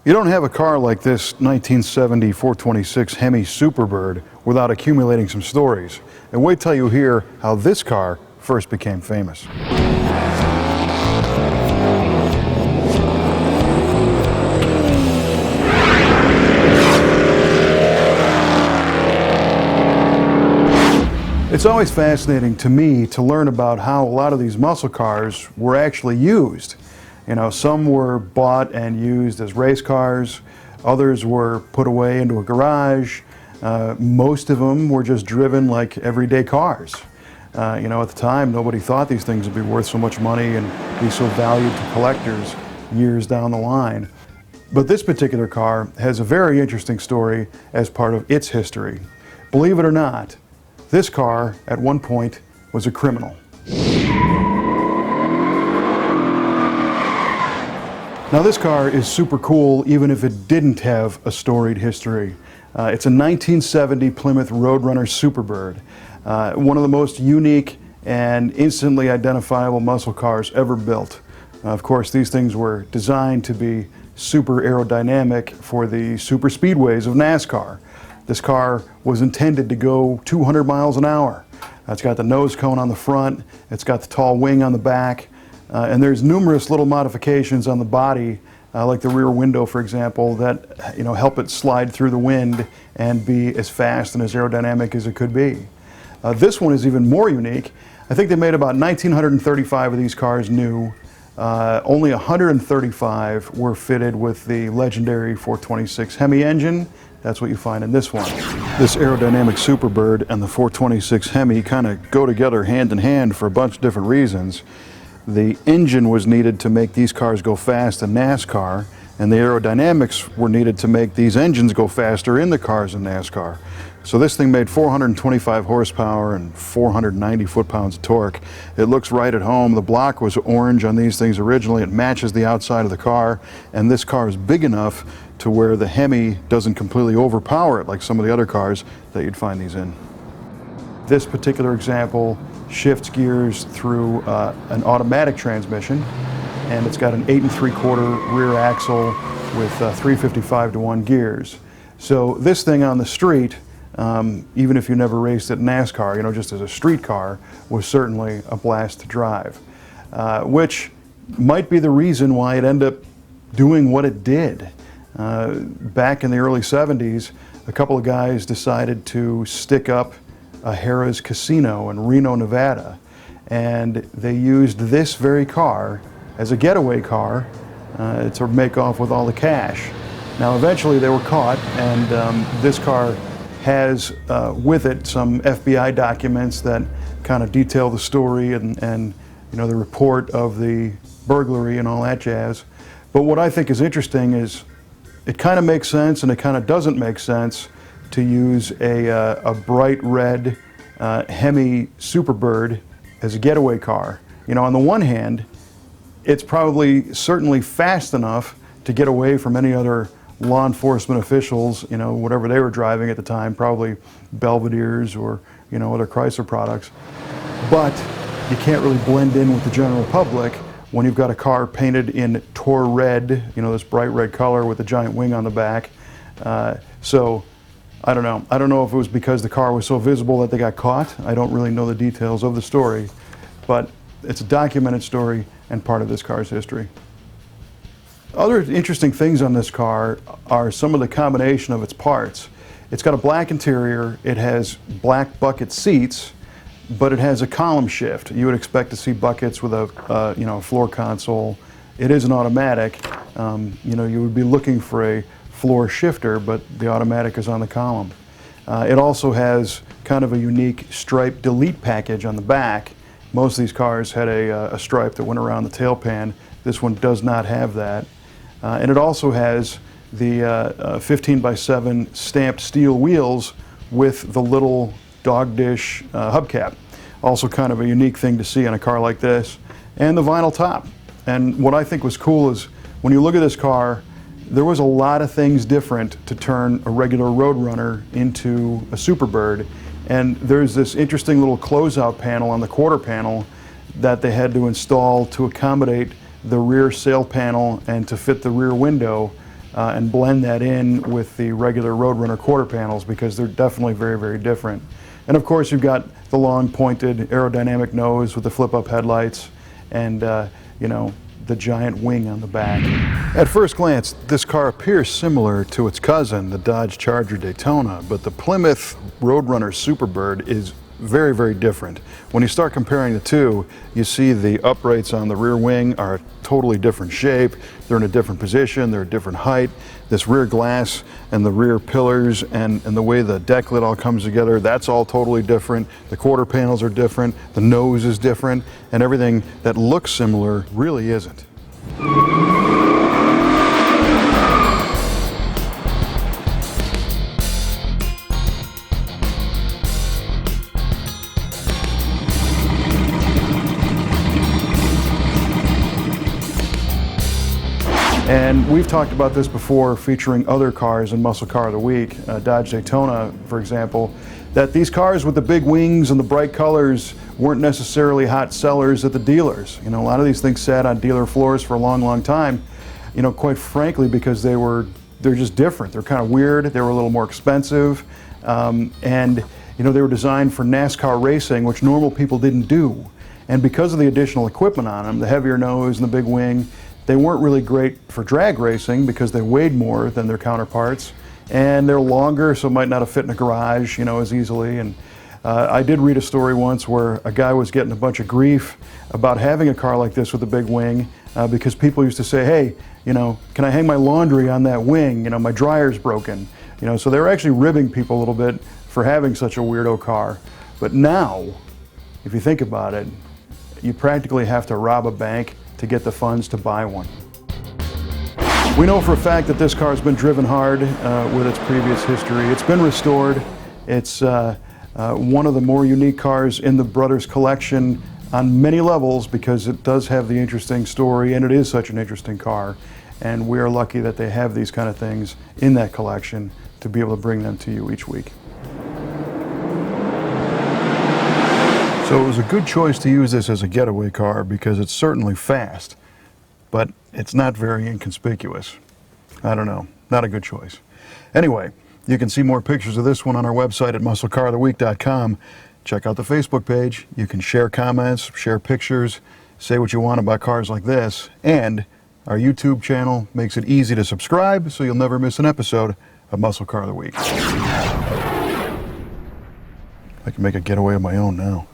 You don't have a car like this 1970 426 Hemi Superbird without accumulating some stories. And wait till you hear how this car first became famous. It's always fascinating to me to learn about how a lot of these muscle cars were actually used. You know, some were bought and used as race cars, others were put away into a garage, most of them were just driven like everyday cars. You know, at the time nobody thought these things would be worth so much money and be so valued to collectors years down the line. But this particular car has a very interesting story as part of its history. Believe it or not, this car at one point was a criminal. Now this car is super cool even if it didn't have a storied history. It's a 1970 Plymouth Roadrunner Superbird, one of the most unique and instantly identifiable muscle cars ever built. Of course, these things were designed to be super aerodynamic for the super speedways of NASCAR. This car was intended to go 200 miles an hour. It's got the nose cone on the front, it's got the tall wing on the back, and there's numerous little modifications on the body, like the rear window, for example, that help it slide through the wind and be as fast and as aerodynamic as it could be. This one is even more unique. I think they made about 1,935 of these cars new. Only 135 were fitted with the legendary 426 Hemi engine. That's what you find in this one. This aerodynamic Superbird and the 426 Hemi kind of go together hand in hand for a bunch of different reasons. The engine was needed to make these cars go fast in NASCAR, and the aerodynamics were needed to make these engines go faster in the cars in NASCAR. So this thing made 425 horsepower and 490 foot-pounds of torque. It looks right at home. The block was orange on these things originally. It matches the outside of the car, and this car is big enough to where the Hemi doesn't completely overpower it like some of the other cars that you'd find these in. This particular example shifts gears through an automatic transmission, and it's got an 8 3/4 rear axle with 355-to-1 gears. So this thing on the street, even if you never raced at NASCAR, just as a street car, was certainly a blast to drive, which might be the reason why it ended up doing what it did. Back in the early 70s, a couple of guys decided to stick up a Harrah's casino in Reno, Nevada, and they used this very car as a getaway car to make off with all the cash. Now eventually they were caught, and this car has with it some FBI documents that kind of detail the story and the report of the burglary and all that jazz. But what I think is interesting is it kind of makes sense and it kind of doesn't make sense to use a bright red Hemi Superbird as a getaway car. On the one hand, it's probably certainly fast enough to get away from any other law enforcement officials, whatever they were driving at the time, probably Belvedere's or, other Chrysler products. But you can't really blend in with the general public when you've got a car painted in Tor red, this bright red color with a giant wing on the back. So I don't know. I don't know if it was because the car was so visible that they got caught. I don't really know the details of the story, but it's a documented story and part of this car's history. Other interesting things on this car are some of the combination of its parts. It's got a black interior, it has black bucket seats, but it has a column shift. You would expect to see buckets with a floor console. It is an automatic. You would be looking for a floor shifter, but the automatic is on the column. It also has kind of a unique stripe delete package on the back. Most of these cars had a stripe that went around the tailpan. This one does not have that. And it also has the 15x7 stamped steel wheels with the little dog dish hubcap. Also kind of a unique thing to see on a car like this. And the vinyl top. And what I think was cool is when you look at this car, there was a lot of things different to turn a regular Roadrunner into a Superbird. And there's this interesting little closeout panel on the quarter panel that they had to install to accommodate the rear sail panel and to fit the rear window and blend that in with the regular Roadrunner quarter panels, because they're definitely very, very different. And of course, you've got the long pointed aerodynamic nose with the flip-up headlights and you know, the giant wing on the back. At first glance, this car appears similar to its cousin, the Dodge Charger Daytona, but the Plymouth Roadrunner Superbird is very, very different. When you start comparing the two, you see the uprights on the rear wing are a totally different shape. They're in a different position, they're a different height. This rear glass and the rear pillars and the way the deck lid all comes together, that's all totally different. The quarter panels are different, the nose is different, and everything that looks similar really isn't. And we've talked about this before, featuring other cars in Muscle Car of the Week, Dodge Daytona, for example, that these cars with the big wings and the bright colors weren't necessarily hot sellers at the dealers. You know, a lot of these things sat on dealer floors for a long, long time, you know, quite frankly, because they're just different. They're kind of weird, they were a little more expensive, and you know, they were designed for NASCAR racing, which normal people didn't do. And because of the additional equipment on them, the heavier nose and the big wing, they weren't really great for drag racing because they weighed more than their counterparts, and they're longer, so might not have fit in a garage, you know, as easily. And I did read a story once where a guy was getting a bunch of grief about having a car like this with a big wing because people used to say, hey, you know, can I hang my laundry on that wing? You know, my dryer's broken. You know, so they were actually ribbing people a little bit for having such a weirdo car. But now, if you think about it, you practically have to rob a bank to get the funds to buy one. We know for a fact that this car has been driven hard with its previous history. It's been restored. It's one of the more unique cars in the Brothers collection on many levels because it does have the interesting story and it is such an interesting car. And we are lucky that they have these kind of things in that collection to be able to bring them to you each week. So it was a good choice to use this as a getaway car because it's certainly fast, but it's not very inconspicuous. I don't know, not a good choice. Anyway, you can see more pictures of this one on our website at musclecaroftheweek.com. Check out the Facebook page. You can share comments, share pictures, say what you want about cars like this, and our YouTube channel makes it easy to subscribe so you'll never miss an episode of Muscle Car of the Week. I can make a getaway of my own now.